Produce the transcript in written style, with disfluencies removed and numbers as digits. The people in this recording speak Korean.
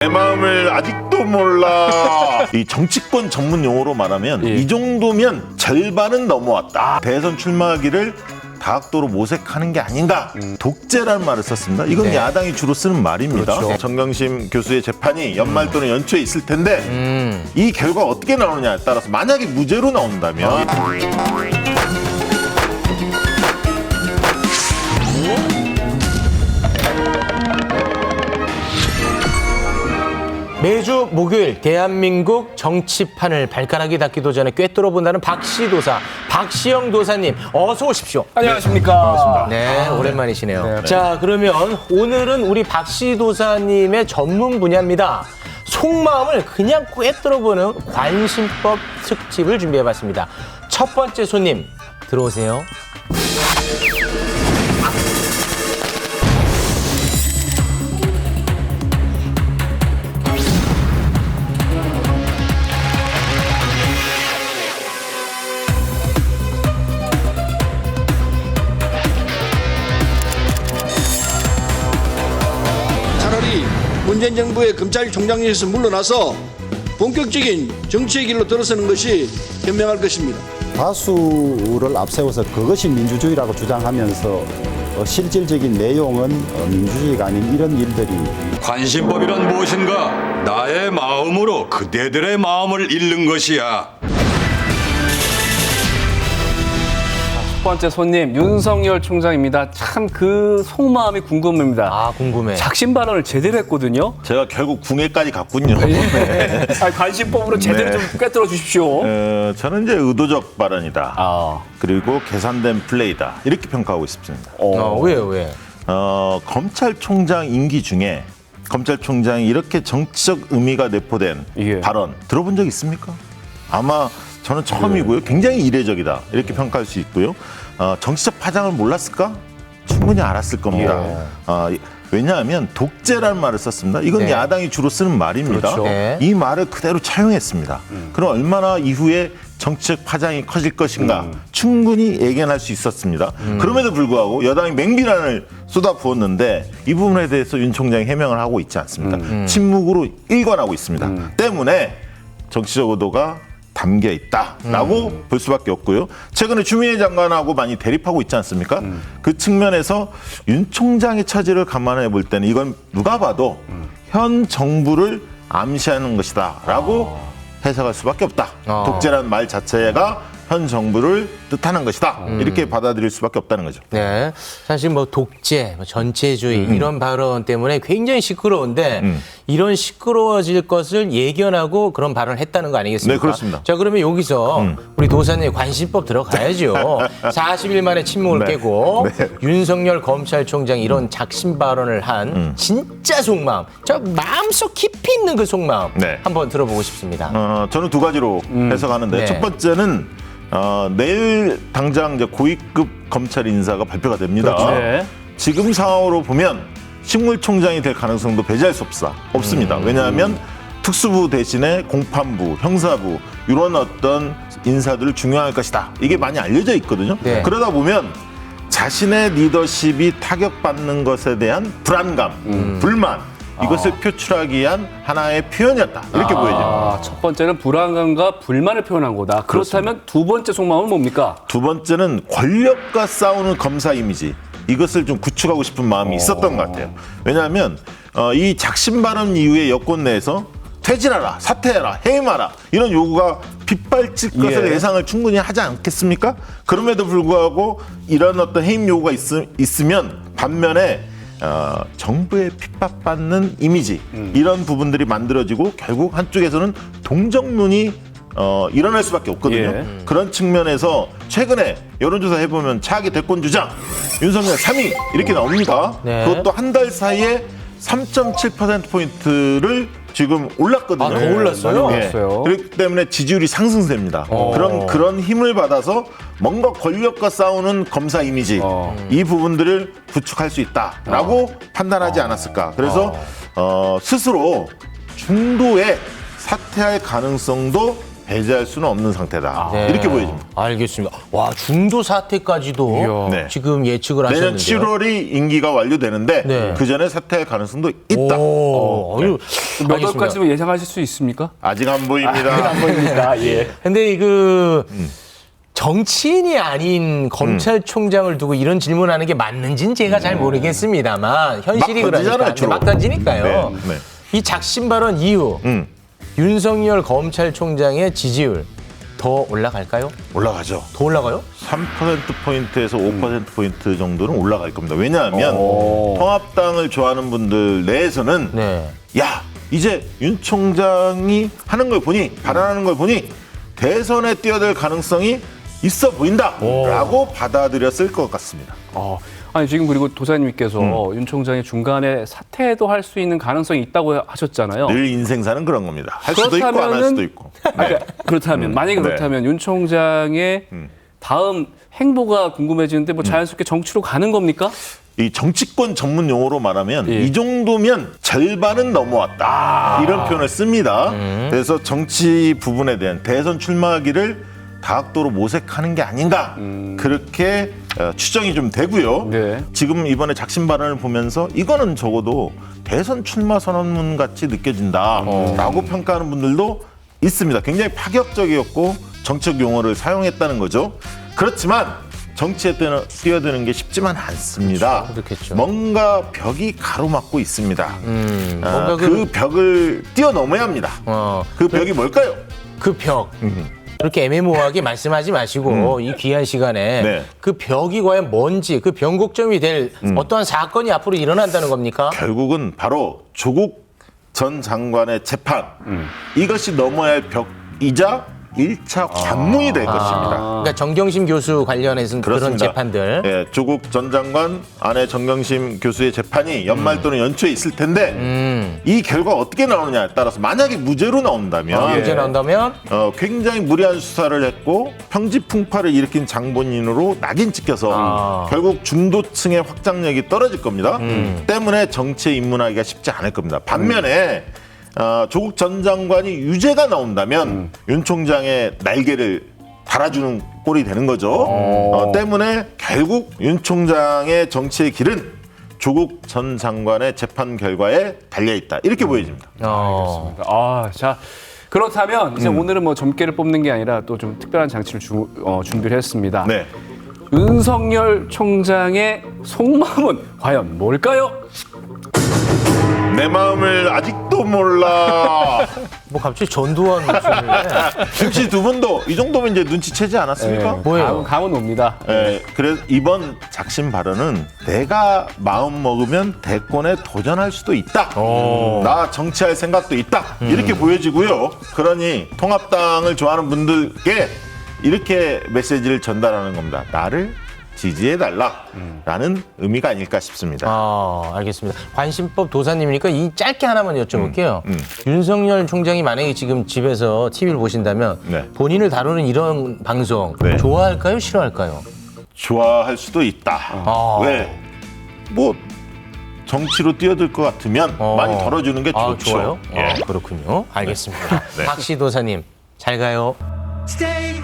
내 마음을 아직도 몰라. 이 정치권 전문 용어로 말하면 이 정도면 절반은 넘어왔다. 대선 출마하기를 다각도로 모색하는 게 아닌가. 독재라는 말을 썼습니다. 이건 야당이 주로 쓰는 말입니다. 그렇죠. 정경심 교수의 재판이 연말 또는 연초에 있을 텐데 이 결과가 어떻게 나오느냐에 따라서 만약에 무죄로 나온다면 매주 목요일 대한민국 정치판을 발가락이 닿기도 전에 꿰뚫어 본다는 박시도사 박시영 도사님 어서 오십시오. 안녕하십니까. 반갑습니다. 네, 오랜만이시네요. 네. 자, 그러면 오늘은 우리 박시도사님의 전문 분야입니다. 속마음을 그냥 꿰뚫어 보는 관심법 특집을 준비해봤습니다. 첫 번째 손님 들어오세요. 차라리 문재인 정부의 검찰총장에서 물러나서 본격적인 정치의 길로 들어서는 것이 현명할 것입니다. 다수를 앞세워서 그것이 민주주의라고 주장하면서 실질적인 내용은 민주주의가 아닌 이런 일들이 관심법이란 무엇인가? 나의 마음으로 그대들의 마음을 읽는 것이야. 첫 번째 손님 윤석열 총장입니다. 참 그 속마음이 궁금합니다. 아, 궁금해. 작심 발언을 제대로 했거든요. 제가 결국 궁예까지 갔군요. 관심법으로 제대로 네. 좀 꿰뚫어 주십시오. 저는 이제 의도적 발언이다. 아, 그리고 계산된 플레이다. 이렇게 평가하고 있습니다. 왜요, 왜? 검찰총장 임기 중에 검찰총장이 이렇게 정치적 의미가 내포된 예. 발언 들어본 적 있습니까? 아마 저는 처음이고요. 굉장히 이례적이다. 이렇게 평가할 수 있고요. 정치적 파장을 몰랐을까? 충분히 알았을 겁니다. 왜냐하면 독재라는 말을 썼습니다. 이건 네. 야당이 주로 쓰는 말입니다. 그렇죠. 네. 이 말을 그대로 차용했습니다. 그럼 얼마나 이후에 정치적 파장이 커질 것인가 충분히 예견할 수 있었습니다. 그럼에도 불구하고 여당이 맹비난을 쏟아부었는데 이 부분에 대해서 윤 총장이 해명을 하고 있지 않습니다. 침묵으로 일관하고 있습니다. 때문에 정치적 의도가 담겨 있다라고 볼 수밖에 없고요. 최근에 추미애 장관하고 많이 대립하고 있지 않습니까? 그 측면에서 윤 총장의 처지를 감안해 볼 때는 이건 누가 봐도 현 정부를 암시하는 것이다라고 해석할 수밖에 없다. 독재라는 말 자체가 현 정부를 뜻하는 것이다. 이렇게 받아들일 수밖에 없다는 거죠. 네, 사실 뭐 독재, 전체주의 이런 발언 때문에 굉장히 시끄러운데 이런 시끄러워질 것을 예견하고 그런 발언을 했다는 거 아니겠습니까? 네, 그렇습니다. 자, 그러면 여기서 우리 도사님 관심법 들어가야죠. 40일 만에 침묵을 네. 깨고 네. 윤석열 검찰총장이 이런 작심 발언을 한 진짜 속마음, 저 마음속 깊이 있는 그 속마음 네. 한번 들어보고 싶습니다. 저는 두 가지로 해석하는데 네. 첫 번째는 내일 당장 이제 고위급 검찰 인사가 발표가 됩니다. 네. 지금 상황으로 보면 식물총장이 될 가능성도 배제할 수 없습니다. 왜냐하면 특수부 대신에 공판부, 형사부 이런 어떤 인사들을 중요할 것이다. 이게 많이 알려져 있거든요. 네. 그러다 보면 자신의 리더십이 타격받는 것에 대한 불안감, 불만 이것을 표출하기 위한 하나의 표현이었다. 이렇게 보여집니다. 첫 번째는 불안감과 불만을 표현한 거다. 그렇다면 두 번째 속마음은 뭡니까? 두 번째는 권력과 싸우는 검사 이미지. 이것을 좀 구축하고 싶은 마음이 있었던 것 같아요. 왜냐하면 이 작심 발언 이후에 여권 내에서 퇴진하라, 사퇴해라, 해임하라 이런 요구가 빗발칠 것을 예상을 충분히 하지 않겠습니까? 그럼에도 불구하고 이런 어떤 해임 요구가 있으면 반면에 정부에 핍박받는 이미지 이런 부분들이 만들어지고 결국 한쪽에서는 동정론이 일어날 수밖에 없거든요. 예. 그런 측면에서 최근에 여론조사 해보면 차기 대권 주자 윤석열 3위 이렇게 나옵니다. 네. 그것도 한 달 사이에 3.7%포인트를 지금 올랐거든요. 아, 더 올랐어요? 많이 올랐어요. 그렇기 때문에 지지율이 상승세입니다. 그런 힘을 받아서 뭔가 권력과 싸우는 검사 이미지 이 부분들을 구축할 수 있다라고 판단하지 않았을까. 그래서 스스로 중도에 사퇴할 가능성도 배제할 수는 없는 상태다. 네. 이렇게 보여집니다. 알겠습니다. 와, 중도 사퇴까지도 네. 지금 예측을 내년 하셨는데요. 7월이 임기가 완료되는데 네. 그 전에 사퇴할 가능성도 있다. 오, 네. 몇 알겠습니다. 월까지 예상하실 수 있습니까? 아직 안 보입니다. 안 보입니다. 예. 근데 그 정치인이 아닌 검찰총장을 두고 이런 질문하는 게 맞는지는 제가 잘 모르겠습니다만 현실이 막 던지잖아요, 그러니까 주로. 막 던지니까요. 네, 네. 이 작심 발언 이후 윤석열 검찰총장의 지지율 더 올라갈까요? 올라가죠. 더 올라가요? 3%포인트에서 5%포인트 정도는 올라갈 겁니다. 왜냐하면 통합당을 좋아하는 분들 내에서는 네. 야, 이제 윤 총장이 하는 걸 보니, 발언하는 걸 보니 대선에 뛰어들 가능성이 있어 보인다라고 받아들였을 것 같습니다. 아니 지금 그리고 도사님께서 윤 총장이 중간에 사퇴도 할 수 있는 가능성이 있다고 하셨잖아요. 늘 인생사는 그런 겁니다. 할 수도 있고 안 할 수도 있고. 네. 그렇다면 만약에 네. 그렇다면 윤 총장의 다음 행보가 궁금해지는데 뭐 자연스럽게 정치로 가는 겁니까? 이 정치권 전문 용어로 말하면 예. 이 정도면 절반은 넘어왔다. 이런 표현을 씁니다. 그래서 정치 부분에 대한 대선 출마하기를 다각도로 모색하는 게 아닌가 그렇게 추정이 좀 되고요. 네. 지금 이번에 작심 발언을 보면서 이거는 적어도 대선 출마 선언문 같이 느껴진다라고 평가하는 분들도 있습니다. 굉장히 파격적이었고 정책 용어를 사용했다는 거죠. 그렇지만 정치에 뛰어드는 게 쉽지만 않습니다. 그렇겠죠. 뭔가 벽이 가로막고 있습니다. 뭔가 그 벽을 뛰어넘어야 합니다. 그 벽이 뭘까요? 그 벽. 그렇게 애매모호하게 말씀하지 마시고 이 귀한 시간에 네. 그 벽이 과연 뭔지 그 변곡점이 될 어떠한 사건이 앞으로 일어난다는 겁니까? 결국은 바로 조국 전 장관의 재판 이것이 넘어야 할 벽이자 1차 관문이 될 것입니다. 그러니까 정경심 교수 관련해서는 그런 그렇습니다. 재판들. 예, 조국 전 장관 아내 정경심 교수의 재판이 연말 또는 연초에 있을 텐데 이 결과가 어떻게 나오느냐에 따라서 만약에 무죄로 나온다면 문제 나온다면 굉장히 무리한 수사를 했고 평지풍파를 일으킨 장본인으로 낙인 찍혀서 결국 중도층의 확장력이 떨어질 겁니다. 때문에 정치에 입문하기가 쉽지 않을 겁니다. 반면에 조국 전 장관이 유죄가 나온다면 윤 총장의 날개를 달아주는 꼴이 되는 거죠. 때문에 결국 윤 총장의 정치의 길은 조국 전 장관의 재판 결과에 달려있다. 이렇게 보여집니다. 자 그렇다면 이제 오늘은 뭐 점괘를 뽑는 게 아니라 또 좀 특별한 장치를 준비를 했습니다. 네. 윤석열 총장의 속마음은 과연 뭘까요? 내 마음을 아직도 몰라. 뭐 갑자기 전두환 목소리를 혹시 두 분도 이 정도면 이제 눈치채지 않았습니까? 뭐예요? 감은 옵니다. 그래서 이번 작심 발언은 내가 마음 먹으면 대권에 도전할 수도 있다. 나 정치할 생각도 있다. 이렇게 보여지고요. 그러니 통합당을 좋아하는 분들께 이렇게 메시지를 전달하는 겁니다. 나를 지지해달라라는 의미가 아닐까 싶습니다. 알겠습니다. 관심법 도사님이니까 이 짧게 하나만 여쭤볼게요. 윤석열 총장이 만약에 지금 집에서 TV를 보신다면 네. 본인을 다루는 이런 방송 네. 좋아할까요? 싫어할까요? 좋아할 수도 있다. 왜? 뭐 정치로 뛰어들 것 같으면 많이 덜어주는 게 좋죠. 좋아요? 예. 그렇군요. 알겠습니다. 네. 박씨 도사님 잘 가요. Stay